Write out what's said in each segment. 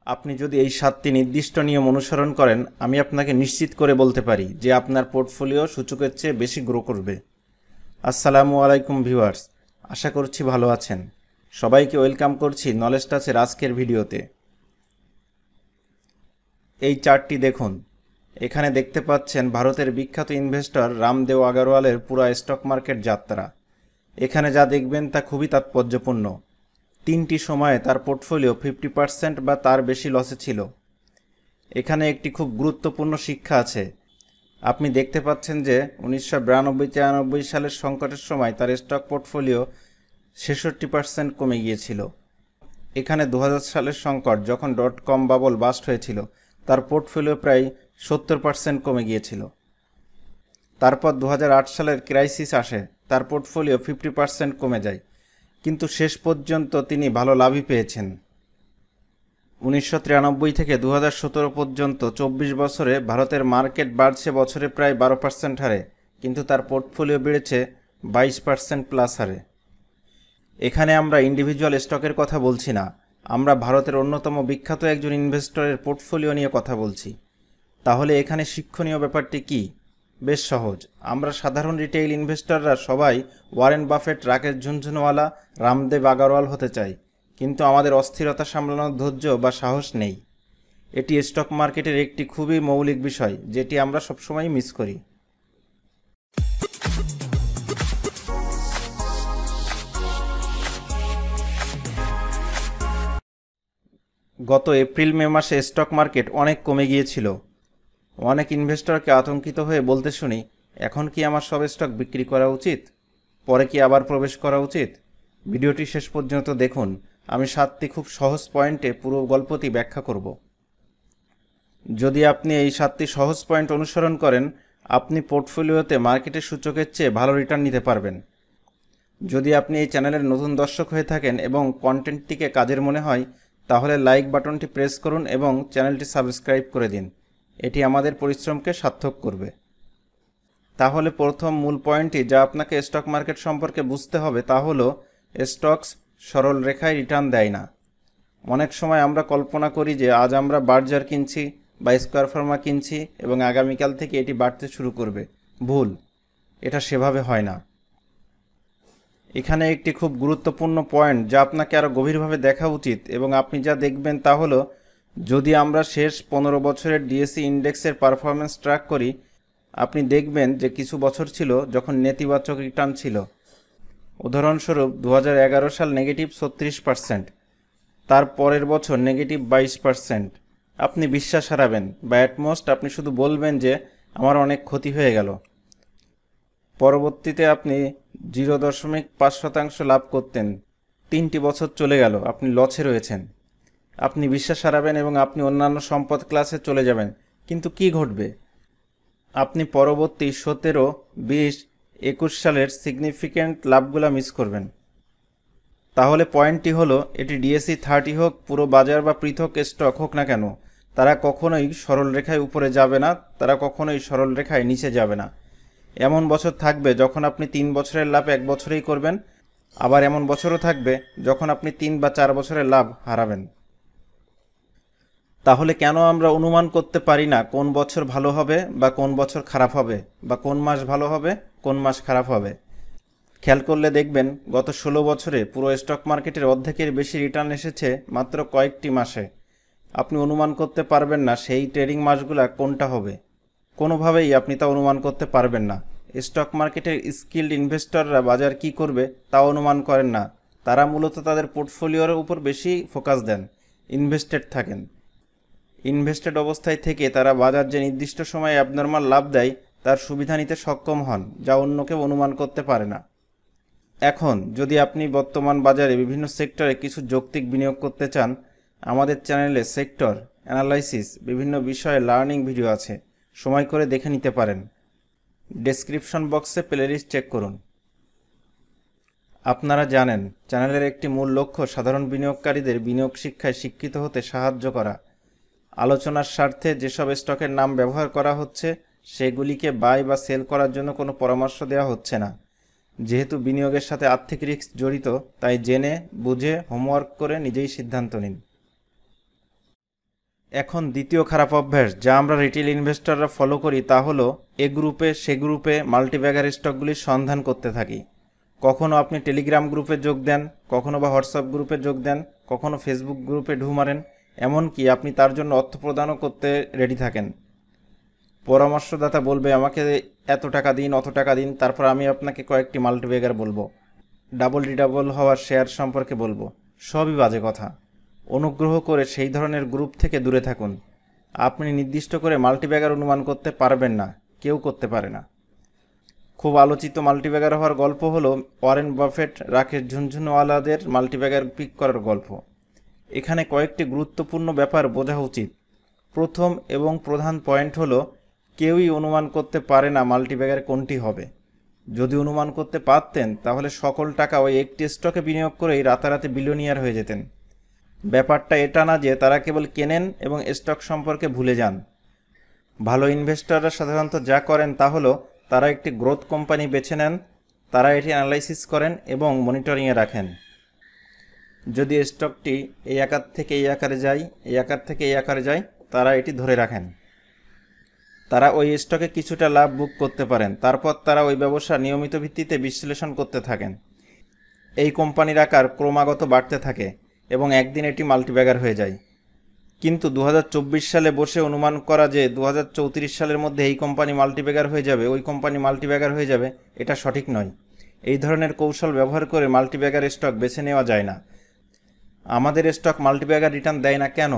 আপনি যদি এই 7টি নির্দিষ্ট নিয়ম অনুসরণ করেন, আমি আপনাকে নিশ্চিত করে বলতে পারি যে আপনার পোর্টফোলিও সূচকের চেয়ে বেশি গ্রো করবে। আসসালামু আলাইকুম ভিউয়ার্স, আশা করছি ভালো আছেন। সবাইকে ওয়েলকাম করছি নলেজ টাচের আজকের ভিডিওতে। এই চার্টটি দেখুন। এখানে দেখতে পাচ্ছেন ভারতের বিখ্যাত ইনভেস্টর রামদেব আগরওয়ালের পুরো স্টক মার্কেট যাত্রা। এখানে যা দেখবেন তা খুবই তাৎপর্যপূর্ণ। 3টি সময়ে তার পোর্টফোলিও 50% বা তার বেশি লসে ছিল। এখানে একটি খুব গুরুত্বপূর্ণ শিক্ষা আছে। আপনি দেখতে পাচ্ছেন যে 1992-93 সালের সংকটের সময় তার স্টক পোর্টফোলিও 66% কমে গিয়েছিল। এখানে 2000 সালের সংকট, যখন .com বাবল বাস্ট হয়েছিল, তার পোর্টফোলিও প্রায় 70% কমে গিয়েছিল। তারপর 2008 সালের ক্রাইসিস আসে, তার পোর্টফোলিও 50% কমে যায়, কিন্তু শেষ পর্যন্ত তিনি ভালো লাভই পেয়েছেন। 1993 থেকে 2017 পর্যন্ত 24 বছরে ভারতের মার্কেট বাড়ছে বছরে প্রায় 12% হারে, কিন্তু তার পোর্টফোলিও বেড়েছে 22% প্লাস হারে। এখানে আমরা ইন্ডিভিজুয়াল স্টকের কথা বলছি না, আমরা ভারতের অন্যতম বিখ্যাত একজন ইনভেস্টরের পোর্টফোলিও নিয়ে কথা বলছি। তাহলে এখানে শিক্ষণীয় ব্যাপারটি কি? বেশ সহজ। আমরা সাধারণ রিটেইল ইনভেস্টররা সবাই ওয়ারেন বাফেট, রাকেশ ঝুনঝুনওয়ালা, রামদেব আগরওয়াল হতে চাই, কিন্তু আমাদের অস্থিরতা সামলানোর ধৈর্য বা সাহস নেই। এটি স্টক মার্কেটের একটি খুবই মৌলিক বিষয়, যেটি আমরা সবসময় মিস করি। গত এপ্রিল-মে মাসে স্টক মার্কেট অনেক কমে গিয়েছিল। অনেক ইনভেস্টরকে আতঙ্কিত হয়ে বলতে শুনি, এখন কি আমার সব স্টক বিক্রি করা উচিত? পরে কি আবার প্রবেশ করা উচিত? ভিডিওটি শেষ পর্যন্ত দেখুন। আমি 7টি খুব সহজ পয়েন্টে পুরো গল্পটি ব্যাখ্যা করব। যদি আপনি এই 7টি সহজ পয়েন্ট অনুসরণ করেন, আপনি পোর্টফোলিওতে মার্কেটের সূচকের চেয়ে ভালো রিটার্ন নিতে পারবেন। যদি আপনি এই চ্যানেলের নতুন দর্শক হয়ে থাকেন এবং কন্টেন্টটিকে কাজের মনে হয়, তাহলে লাইক বাটনটি প্রেস করুন এবং চ্যানেলটি সাবস্ক্রাইব করে দিন। এটি আমাদের পরিশ্রমকে সার্থক করবে। তাহলে প্রথম মূল পয়েন্টটি যা আপনাকে স্টক মার্কেট সম্পর্কে বুঝতে হবে তা হলো, স্টকস সরল রেখায় রিটার্ন দেয় না। অনেক সময় আমরা কল্পনা করি যে আজ আমরা বার্জার কিনছি বা স্কয়ার ফার্মা কিনছি এবং আগামীকাল থেকে এটি বাড়তে শুরু করবে। ভুল, এটা সেভাবে হয় না। এখানে একটি খুব গুরুত্বপূর্ণ পয়েন্ট যা আপনাকে আরও গভীরভাবে দেখা উচিত, এবং আপনি যা দেখবেন তা হলো, যদি আমরা শেষ 15 বছরের ডিএসই ইন্ডেক্সের পারফরম্যান্স ট্র্যাক করি, আপনি দেখবেন যে কিছু বছর ছিল যখন নেতিবাচক রিটার্ন ছিল। উদাহরণস্বরূপ 2011 সাল নেগেটিভ 36%, তার পরের বছর নেগেটিভ 22%। আপনি বিশ্বাস হারাবেন, বা অ্যাটমোস্ট আপনি শুধু বলবেন যে আমার অনেক ক্ষতি হয়ে গেল। পরবর্তীতে আপনি 0.5% লাভ করতেন। 3টি বছর চলে গেল, আপনি লসে রয়েছেন। আপনি বিশ্বাস হারাবেন এবং আপনি অন্যান্য সম্পদ ক্লাসে চলে যাবেন। কিন্তু কি ঘটবে? আপনি পরবর্তী 17, 20, 21 সালের সিগনিফিক্যান্ট লাভগুলো মিস করবেন। তাহলে পয়েন্টটি হলো, এটি ডিএসই 30 হোক, পুরো বাজার বা পৃথক স্টক হোক না কেন, তারা কখনোই সরল রেখায় উপরে যাবে না, তারা কখনোই সরল রেখায় নিচে যাবে না। এমন বছর থাকবে যখন আপনি 3 বছরের লাভ 1 বছরেই করবেন, আবার এমন বছরও থাকবে যখন আপনি 3 বা 4 বছরের লাভ হারাবেন। তাহলে কেন আমরা অনুমান করতে পারি না কোন বছর ভালো হবে বা কোন বছর খারাপ হবে, বা কোন মাস ভালো হবে কোন মাস খারাপ হবে? খেয়াল করলে দেখবেন গত 16 বছরে পুরো স্টক মার্কেটের অর্ধেকের বেশি রিটার্ন এসেছে মাত্র কয়েকটি মাসে। আপনি অনুমান করতে পারবেন না সেই ট্রেডিং মাসগুলা কোনটা হবে। কোনোভাবেই আপনি তা অনুমান করতে পারবেন না। স্টক মার্কেটের স্কিল্ড ইনভেস্টররা বাজার কি করবে তা অনুমান করেন না। তারা মূলত তাদের পোর্টফোলিওর উপর বেশি ফোকাস দেন, ইনভেস্টেড থাকেন। ইনভেস্টেড অবস্থায় থেকে তারা বাজার যে নির্দিষ্ট সময়ে অ্যাবনর্মাল লাভ দেয় তার সুবিধা নিতে সক্ষম হন, যা অন্য কেউ অনুমান করতে পারে না। এখন যদি আপনি বর্তমান বাজারে বিভিন্ন সেক্টরে কিছু যৌক্তিক বিনিয়োগ করতে চান, আমাদের চ্যানেলে সেক্টর অ্যানালাইসিস বিভিন্ন বিষয়ে লার্নিং ভিডিও আছে, সময় করে দেখে নিতে পারেন। ডেসক্রিপশন বক্সে প্লেলিস্ট চেক করুন। আপনারা জানেন, চ্যানেলের একটি মূল লক্ষ্য সাধারণ বিনিয়োগকারীদের বিনিয়োগ শিক্ষায় শিক্ষিত হতে সাহায্য করা। আলোচনার স্বার্থে যেসব স্টকের নাম ব্যবহার করা হচ্ছে সেগুলিকে বাই বা সেল করার জন্য কোনো পরামর্শ দেওয়া হচ্ছে না। যেহেতু বিনিয়োগের সাথে আর্থিক রিস্ক জড়িত, তাই জেনে বুঝে হোমওয়ার্ক করে নিজেই সিদ্ধান্ত নিন। এখন দ্বিতীয় খারাপ অভ্যাস যা আমরা রিটেল ইনভেস্টররা ফলো করি তা হলো এ গ্রুপে সে গ্রুপে মাল্টিব্যাগার স্টকগুলির সন্ধান করতে থাকি। কখনো আপনি টেলিগ্রাম গ্রুপে যোগ দেন, কখনো বা হোয়াটসঅ্যাপ গ্রুপে যোগ দেন, কখনো ফেসবুক গ্রুপে ঢু মারেন, এমনকি আপনি তার জন্য অর্থ প্রদানও করতে রেডি থাকেন। পরামর্শদাতা বলবে আমাকে এত টাকা দিন, অত টাকা দিন, তারপর আমি আপনাকে কয়েকটি মাল্টিব্যাগার বলবো, ডাবল হওয়ার শেয়ার সম্পর্কে বলবো। সবই বাজে কথা। অনুগ্রহ করে সেই ধরনের গ্রুপ থেকে দূরে থাকুন। আপনি নির্দিষ্ট করে মাল্টিব্যাগার অনুমান করতে পারবেন না, কেউ করতে পারে না। খুব আলোচিত মাল্টিব্যাগার হওয়ার গল্প হলো ওয়ারেন বাফেট, রাকেশ ঝুনঝুনওয়ালাদের মাল্টিব্যাগার পিক করার গল্প। এখানে কয়েকটি গুরুত্বপূর্ণ ব্যাপার বোঝা উচিত। প্রথম এবং প্রধান পয়েন্ট হলো কেউই অনুমান করতে পারে না মাল্টিব্যাগার কোনটি হবে। যদি অনুমান করতে পারতেন তাহলে সকল টাকা ওই একটি স্টকে বিনিয়োগ করেই রাতারাতি বিলিয়নিয়ার হয়ে যেতেন। ব্যাপারটা এটা না যে তারা কেবল কেনেন এবং স্টক সম্পর্কে ভুলে যান। ভালো ইনভেস্টররা সাধারণত যা করেন তা হলো তারা একটি গ্রোথ কোম্পানি বেছে নেন, তারা এটি অ্যানালাইসিস করেন এবং মনিটরিংয়ে রাখেন। যদি স্টকটি এই আকার থেকে এই আকারে যায়, এই আকার থেকে এই আকারে যায়, তারা এটি ধরে রাখেন। তারা ওই স্টকে কিছুটা লাভ বুক করতে পারেন, তারপর তারা ওই ব্যবসা নিয়মিত ভিত্তিতে বিশ্লেষণ করতে থাকেন। এই কোম্পানির আকার ক্রমাগত বাড়তে থাকে এবং একদিন এটি মাল্টিব্যাগার হয়ে যায়। কিন্তু 2024 সালে বসে অনুমান করা যে 2034 সালের মধ্যে এই কোম্পানি মাল্টিব্যাগার হয়ে যাবে, ওই কোম্পানি মাল্টিব্যাগার হয়ে যাবে, এটা সঠিক নয়। এই ধরনের কৌশল ব্যবহার করে মাল্টিব্যাগার স্টক বেছে নেওয়া যায় না। আমাদের স্টক মাল্টিব্যাগার রিটার্ন দেয় না কেন?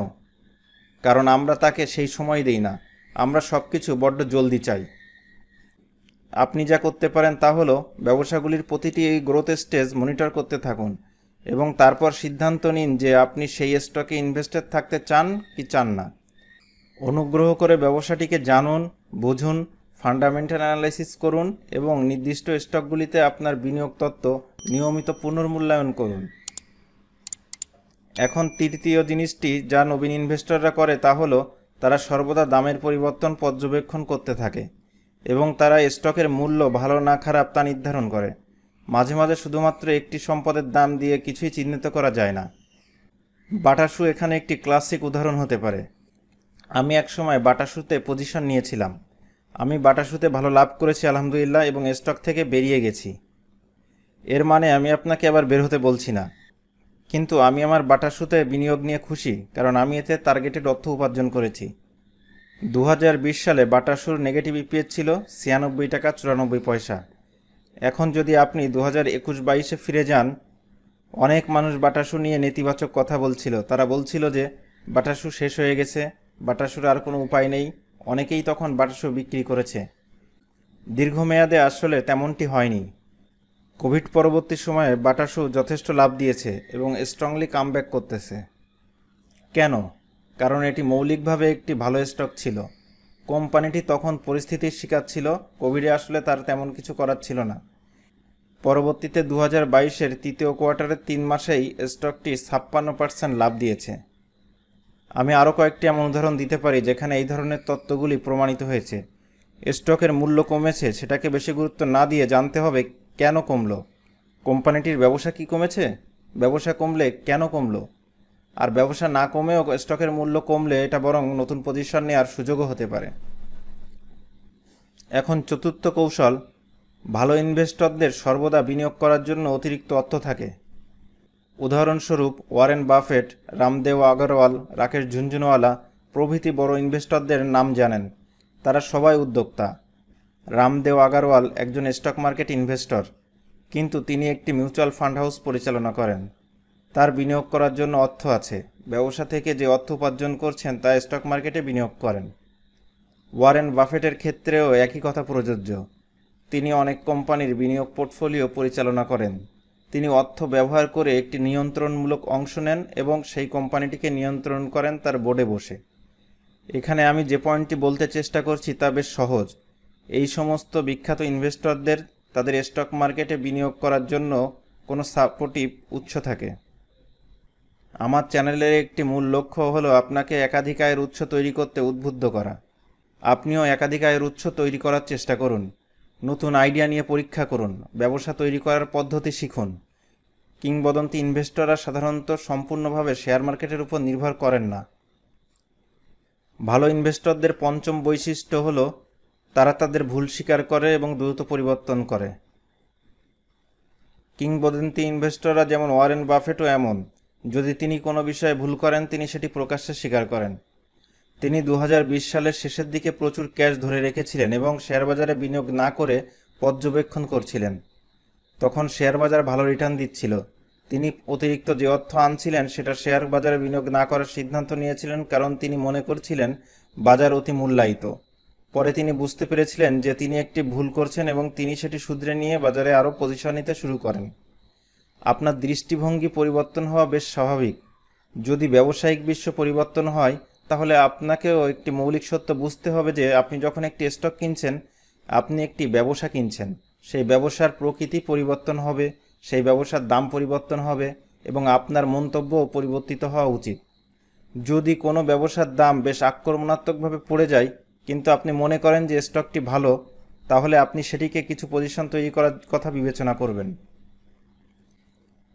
কারণ আমরা তাকে সেই সময় দেই না। আমরা সব কিছু বড্ড জলদি চাই। আপনি যা করতে পারেন তা হলো ব্যবসাগুলির প্রতিটি এই গ্রোথ স্টেজ মনিটর করতে থাকুন এবং তারপর সিদ্ধান্ত নিন যে আপনি সেই স্টকে ইনভেস্টেড থাকতে চান কি চান না। অনুগ্রহ করে ব্যবসাটিকে জানুন, বুঝুন, ফান্ডামেন্টাল অ্যানালাইসিস করুন এবং নির্দিষ্ট স্টকগুলিতে আপনার বিনিয়োগ তত্ত্ব নিয়মিত পুনর্মূল্যায়ন করুন। এখন তৃতীয় জিনিসটি যা নবীন ইনভেস্টররা করে তা হলো তারা সর্বদা দামের পরিবর্তন পর্যবেক্ষণ করতে থাকে এবং তারা স্টকের মূল্য ভালো না খারাপ তা নির্ধারণ করে। মাঝে মাঝে শুধুমাত্র একটি সম্পদের দাম দিয়ে কিছুই চিহ্নিত করা যায় না। বাটা শু এখানে একটি ক্লাসিক উদাহরণ হতে পারে। আমি একসময় বাটা শুতে পজিশন নিয়েছিলাম। আমি বাটা শুতে ভালো লাভ করেছি আলহামদুলিল্লাহ এবং স্টক থেকে বেরিয়ে গেছি। এর মানে আমি আপনাকে আবার বের হতে বলছি না, কিন্তু আমি আমার বাটা শুতে বিনিয়োগ নিয়ে খুশি কারণ আমি এতে টার্গেটেড অর্থ উপার্জন করেছি। 2020 সালে বাটা শুর নেগেটিভ ইপিএস ছিল 96 টাকা 94 পয়সা। এখন যদি আপনি 2021-22-এ ফিরে যান, অনেক মানুষ বাটা শু নিয়ে নেতিবাচক কথা বলছিল। তারা বলছিল যে বাটা শু শেষ হয়ে গেছে, বাটা শুর আর কোনো উপায় নেই। অনেকেই তখন বাটা শু বিক্রি করেছে। দীর্ঘমেয়াদে আসলে তেমনটি হয়নি। কোভিড পরবর্তী সময়ে বাটা শু যথেষ্ট লাভ দিয়েছে এবং স্ট্রংলি কামব্যাক করতেছে। কেন? কারণ এটি মৌলিকভাবে একটি ভালো স্টক ছিল। কোম্পানিটি তখন পরিস্থিতির শিকার ছিল। কোভিডে আসলে তার তেমন কিছু করার ছিল না। পরবর্তীতে 2022-এর তৃতীয় কোয়ার্টারের 3 মাসেই স্টকটি 56% লাভ দিয়েছে। আমি আরও কয়েকটি এমন উদাহরণ দিতে পারি যেখানে এই ধরনের তত্ত্বগুলি প্রমাণিত হয়েছে। স্টকের মূল্য কমেছে, সেটাকে বেশি গুরুত্ব না দিয়ে জানতে হবে কেন কমলো। কোম্পানিটির ব্যবসা কি কমেছে? ব্যবসা কমলে কেন কমলো? আর ব্যবসা না কমেও স্টকের মূল্য কমলে এটা বরং নতুন পজিশন নেওয়ার সুযোগও হতে পারে। এখন চতুর্থ কৌশল, ভালো ইনভেস্টরদের সর্বদা বিনিয়োগ করার জন্য অতিরিক্ত অর্থ থাকে। উদাহরণস্বরূপ ওয়ারেন বাফেট, রামদেও আগরওয়াল, রাকেশ ঝুনঝুনওয়ালা প্রভৃতি বড় ইনভেস্টরদের নাম জানেন। তারা সবাই উদ্যোক্তা। রামদেও আগরওয়াল একজন স্টক মার্কেট ইনভেস্টর, কিন্তু তিনি একটি মিউচুয়াল ফান্ড হাউস পরিচালনা করেন। তার বিনিয়োগ করার জন্য অর্থ আছে। ব্যবসা থেকে যে অর্থ উপার্জন করছেন তা স্টক মার্কেটে বিনিয়োগ করেন। ওয়ারেন বাফেটের ক্ষেত্রেও একই কথা প্রযোজ্য। তিনি অনেক কোম্পানির বিনিয়োগ পোর্টফোলিও পরিচালনা করেন। তিনি অর্থ ব্যবহার করে একটি নিয়ন্ত্রণমূলক অংশ নেন এবং সেই কোম্পানিটিকে নিয়ন্ত্রণ করেন তার বোর্ডে বসে। এখানে আমি যে পয়েন্টটি বলতে চেষ্টা করছি তা বেশ সহজ। এই সমস্ত বিখ্যাত ইনভেস্টরদের তাদের স্টক মার্কেটে বিনিয়োগ করার জন্য কোনো সাপোর্টিভ উৎস থাকে। আমার চ্যানেলের একটি মূল লক্ষ্য হলো আপনাকে একাধিক আয়ের উৎস তৈরি করতে উদ্বুদ্ধ করা। আপনিও একাধিক আয়ের উৎস তৈরি করার চেষ্টা করুন। নতুন আইডিয়া নিয়ে পরীক্ষা করুন। ব্যবসা তৈরি করার পদ্ধতি শিখুন। কিংবদন্তি ইনভেস্টররা সাধারণত সম্পূর্ণভাবে শেয়ার মার্কেটের উপর নির্ভর করেন না। ভালো ইনভেস্টরদের পঞ্চম বৈশিষ্ট্য হলো তারা তাদের ভুল স্বীকার করে এবং দ্রুত পরিবর্তন করে। কিংবদন্তি ইনভেস্টররা যেমন ওয়ারেন বাফেটও এমন। যদি তিনি কোনো বিষয়ে ভুল করেন তিনি সেটি প্রকাশ্যে স্বীকার করেন। তিনি 2020 সালের শেষের দিকে প্রচুর ক্যাশ ধরে রেখেছিলেন এবং শেয়ার বাজারে বিনিয়োগ না করে পর্যবেক্ষণ করছিলেন। তখন শেয়ার বাজার ভালো রিটার্ন দিচ্ছিল। তিনি অতিরিক্ত যে অর্থ আনছিলেন সেটা শেয়ার বাজারে বিনিয়োগ না করার সিদ্ধান্ত নিয়েছিলেন, কারণ তিনি মনে করছিলেন বাজার অতি মূল্যায়িত। পরে তিনি বুঝতে পেরেছিলেন যে তিনি একটি ভুল করছেন এবং তিনি সেটি শুধরে নিয়ে বাজারে আরও পজিশন নিতে শুরু করেন। আপনার দৃষ্টিভঙ্গি পরিবর্তন হওয়া বেশ স্বাভাবিক। যদি ব্যবসায়িক বিশ্ব পরিবর্তন হয় তাহলে আপনাকেও একটি মৌলিক সত্য বুঝতে হবে যে আপনি যখন একটি স্টক কিনছেন আপনি একটি ব্যবসা কিনছেন। সেই ব্যবসার প্রকৃতি পরিবর্তন হবে, সেই ব্যবসার দাম পরিবর্তন হবে এবং আপনার মন্তব্যও পরিবর্তিত হওয়া উচিত। যদি কোনো ব্যবসার দাম বেশ আক্রমণাত্মকভাবে পড়ে যায় কিন্তু আপনি মনে করেন যে স্টকটি ভালো, তাহলে আপনি সেটিকে কিছু পজিশন তৈরি করার কথা বিবেচনা করবেন।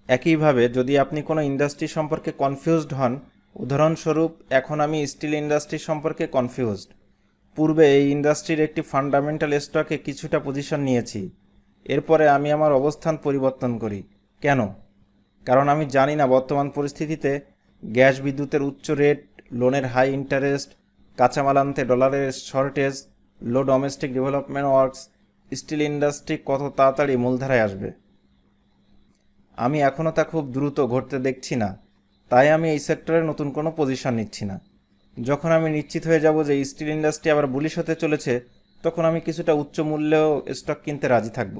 একইভাবে যদি আপনি কোনো ইন্ডাস্ট্রি সম্পর্কে কনফিউজড হন, উদাহরণস্বরূপ এখন আমি স্টিল ইন্ডাস্ট্রি সম্পর্কে কনফিউজড। পূর্বে এই ইন্ডাস্ট্রির একটি ফান্ডামেন্টাল স্টকে কিছুটা পজিশন নিয়েছি, এরপরে আমি আমার অবস্থান পরিবর্তন করি। কেন? কারণ আমি জানি না বর্তমান পরিস্থিতিতে গ্যাস বিদ্যুতের উচ্চ রেট, লোনের হাই ইন্টারেস্ট, কাঁচামাল আনতে ডলারের shortage, low domestic development works, steel industry কত তাড়াতাড়ি মূলধারায় আসবে। আমি এখনও তা খুব দ্রুত ঘটতে দেখছি না, তাই আমি এই সেক্টরে নতুন কোনো পজিশন নিচ্ছি না। যখন আমি নিশ্চিত হয়ে যাব যে স্টিল ইন্ডাস্ট্রি আবার বুলিশ হতে চলেছে, তখন আমি কিছুটা উচ্চ মূল্যেও স্টক কিনতে রাজি থাকব।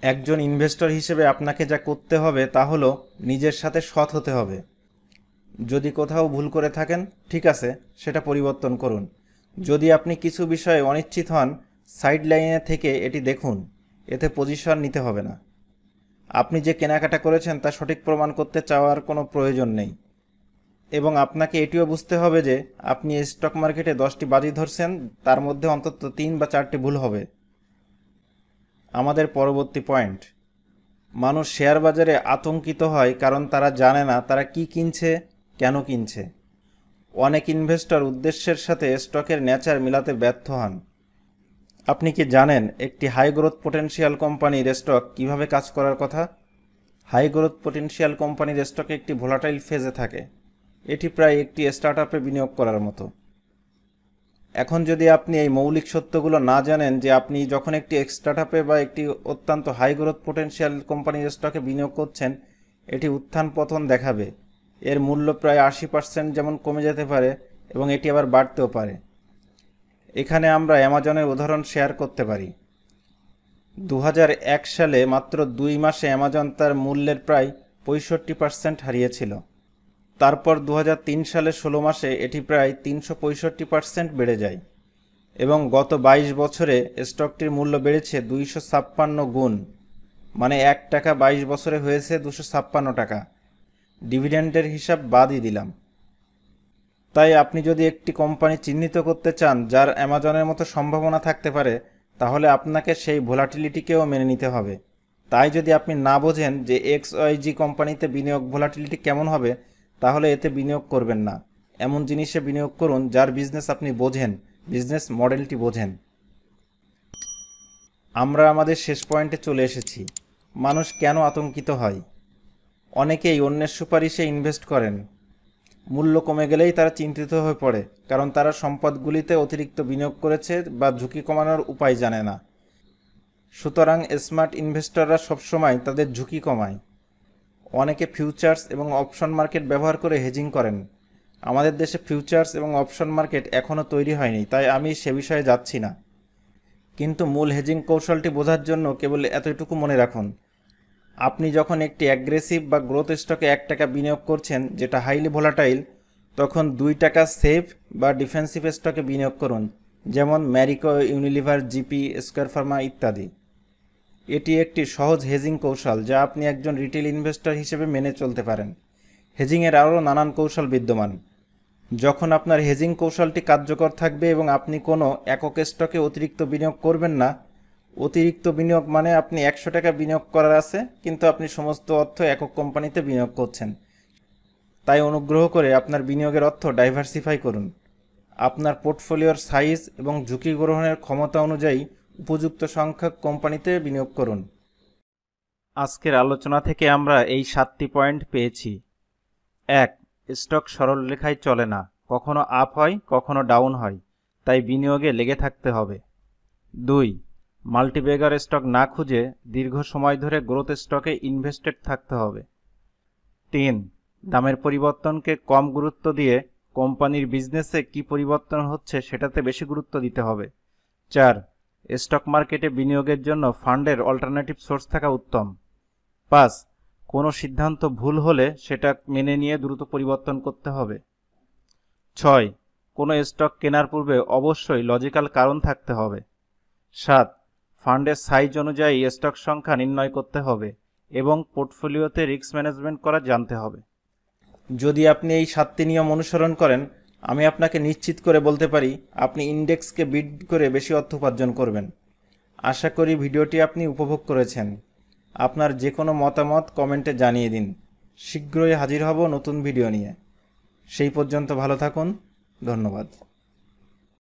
একজন ইনভেস্টর হিসেবে আপনাকে যা করতে হবে তা হলো নিজের সাথে সৎ হতে হবে। যদি কোথাও ভুল করে থাকেন, ঠিক আছে, সেটা পরিবর্তন করুন। যদি আপনি কিছু বিষয়ে অনিশ্চিত হন, সাইড লাইনে থেকে এটি দেখুন, এতে পজিশন নিতে হবে না। আপনি যে কেনাকাটা করেছেন তা সঠিক প্রমাণ করতে চাওয়ার কোনো প্রয়োজন নেই। এবং আপনাকে এটিও বুঝতে হবে যে আপনি স্টক মার্কেটে 10টি বাজি ধরছেন, তার মধ্যে অন্তত 3 বা 4টি ভুল হবে। আমাদের পরবর্তী পয়েন্ট, মানুষ শেয়ার বাজারে আতঙ্কিত হয় কারণ তারা জানে না তারা কি কিনছে, কেন কিনছে। অনেক ইনভেস্টর উদ্দেশ্যের সাথে স্টকের নেচার মিলাতে ব্যর্থ হন। আপনি কি জানেন একটি হাই গ্রোথ পোটেনশিয়াল কোম্পানির স্টক কিভাবে কাজ করার কথা? হাই গ্রোথ পোটেনশিয়াল কোম্পানির স্টক একটি ভোলাটাইল ফেজে থাকে। এটি প্রায় একটি স্টার্টআপে বিনিয়োগ করার মতো। এখন যদি আপনি এই মৌলিক সত্যগুলো না জানেন যে আপনি যখন একটি স্টার্টআপে বা একটি অত্যন্ত হাই গ্রোথ পোটেনশিয়াল কোম্পানির স্টকে বিনিয়োগ করছেন, এটি উত্থান পতন দেখাবে। এর মূল্য প্রায় 80% যেমন কমে যেতে পারে এবং এটি আবার বাড়তেও পারে। এখানে আমরা অ্যামাজনের উদাহরণ শেয়ার করতে পারি। 2001 সালে মাত্র 2 মাসে অ্যামাজন তার মূল্যের প্রায় 65% হারিয়েছিল। তারপর 2003 সালে 16 মাসে এটি প্রায় 365% বেড়ে যায় এবং গত 22 বছরে স্টকটির মূল্য বেড়েছে 256 গুণ, মানে 1 টাকা 22 বছরে হয়েছে 256 টাকা। ডিভিডেন্ডের হিসাব বাদই দিলাম। তাই আপনি যদি একটি কোম্পানি চিহ্নিত করতে চান যার অ্যামাজনের মতো সম্ভাবনা থাকতে পারে, তাহলে আপনাকে সেই ভোলাটিলিটিকেও মেনে নিতে হবে। তাই যদি আপনি না বোঝেন যে XYZ কোম্পানিতে বিনিয়োগ ভোলাটিলিটি কেমন হবে, তাহলে এতে বিনিয়োগ করবেন না। এমন জিনিসে বিনিয়োগ করুন যার বিজনেস আপনি বোঝেন, বিজনেস মডেলটি বোঝেন। আমরা আমাদের শেষ পয়েন্টে চলে এসেছি। মানুষ কেন আতঙ্কিত হয়? অনেকেই অন্যের সুপারিশে ইনভেস্ট করেন। মূল্য কমে গেলেই তারা চিন্তিত হয়ে পড়ে, কারণ তারা সম্পদগুলিতে অতিরিক্ত বিনিয়োগ করেছে বা ঝুঁকি কমানোর উপায় জানে না। সুতরাং স্মার্ট ইনভেস্টররা সবসময় তাদের ঝুঁকি কমায়। অনেকে ফিউচার্স এবং অপশন মার্কেট ব্যবহার করে হেজিং করেন। আমাদের দেশে ফিউচার্স এবং অপশন মার্কেট এখনও তৈরি হয়নি, তাই আমি সে বিষয়ে যাচ্ছি না। কিন্তু মূল হেজিং কৌশলটি বোঝার জন্য কেবল এতটুকু মনে রাখুন, আপনি যখন একটি অ্যাগ্রেসিভ বা গ্রোথ স্টকে 1 টাকা বিনিয়োগ করছেন যেটা হাইলি ভোলাটাইল, তখন 2 টাকা সেফ বা ডিফেন্সিভ স্টকে বিনিয়োগ করুন, যেমন Marico, Unilever, GP, square Pharma ইত্যাদি। এটি একটি সহজ হেজিং কৌশল যা আপনি একজন রিটেল ইনভেস্টর হিসেবে মেনে চলতে পারেন। হেজিংয়ের আরও নানান কৌশল বিদ্যমান। যখন আপনার হেজিং কৌশলটি কার্যকর থাকবে এবং আপনি কোনো একক স্টকে অতিরিক্ত বিনিয়োগ করবেন না। অতিরিক্ত বিনিয়োগ মানে আপনি 100 টাকা বিনিয়োগ করার আছে, কিন্তু আপনি সমস্ত অর্থ একক কোম্পানিতে বিনিয়োগ করছেন। তাই অনুগ্রহ করে আপনার বিনিয়োগের অর্থ ডাইভার্সিফাই করুন। আপনার পোর্টফোলিওর সাইজ এবং ঝুঁকি গ্রহণের ক্ষমতা অনুযায়ী উপযুক্ত সংখ্যক কোম্পানিতে বিনিয়োগ করুন। আজকের আলোচনা থেকে আমরা এই 7টি পয়েন্ট পেয়েছি। 1. স্টক সরলরেখায় চলে না, কখনো আপ হয় কখনো ডাউন হয়, তাই বিনিয়োগে লেগে থাকতে হবে। 2. মাল্টিব্যাগার স্টক না খুঁজে দীর্ঘ সময় ধরে গ্রোথ স্টকে ইনভেস্টেড থাকতে হবে। 3. দামের পরিবর্তনকে কম গুরুত্ব দিয়ে কোম্পানির বিজনেসে কি পরিবর্তন হচ্ছে সেটাতে বেশি গুরুত্ব দিতে হবে। 4. স্টক মার্কেটে বিনিয়োগের জন্য ফান্ডের অল্টারনেটিভ সোর্স থাকা উত্তম। 5. কোনো সিদ্ধান্ত ভুল হলে সেটা মেনে নিয়ে দ্রুত পরিবর্তন করতে হবে। 6. কোনো স্টক কেনার পূর্বে অবশ্যই লজিক্যাল কারণ থাকতে হবে। 7. ফান্ডের সাইজ অনুযায়ী স্টক সংখ্যা নির্ণয় করতে হবে এবং পোর্টফোলিওতে রিস্ক ম্যানেজমেন্ট করা জানতে হবে। যদি আপনি এই 7টি নিয়ম অনুসরণ করেন, আমি আপনাকে নিশ্চিত করে বলতে পারি আপনি ইন্ডেক্সকে বিট করে বেশি অর্থ উপার্জন করবেন। আশা করি ভিডিওটি আপনি উপভোগ করেছেন। আপনার যে কোনো মতামত কমেন্টে জানিয়ে দিন। শীঘ্রই হাজির হব নতুন ভিডিও নিয়ে। সেই পর্যন্ত ভালো থাকুন। ধন্যবাদ।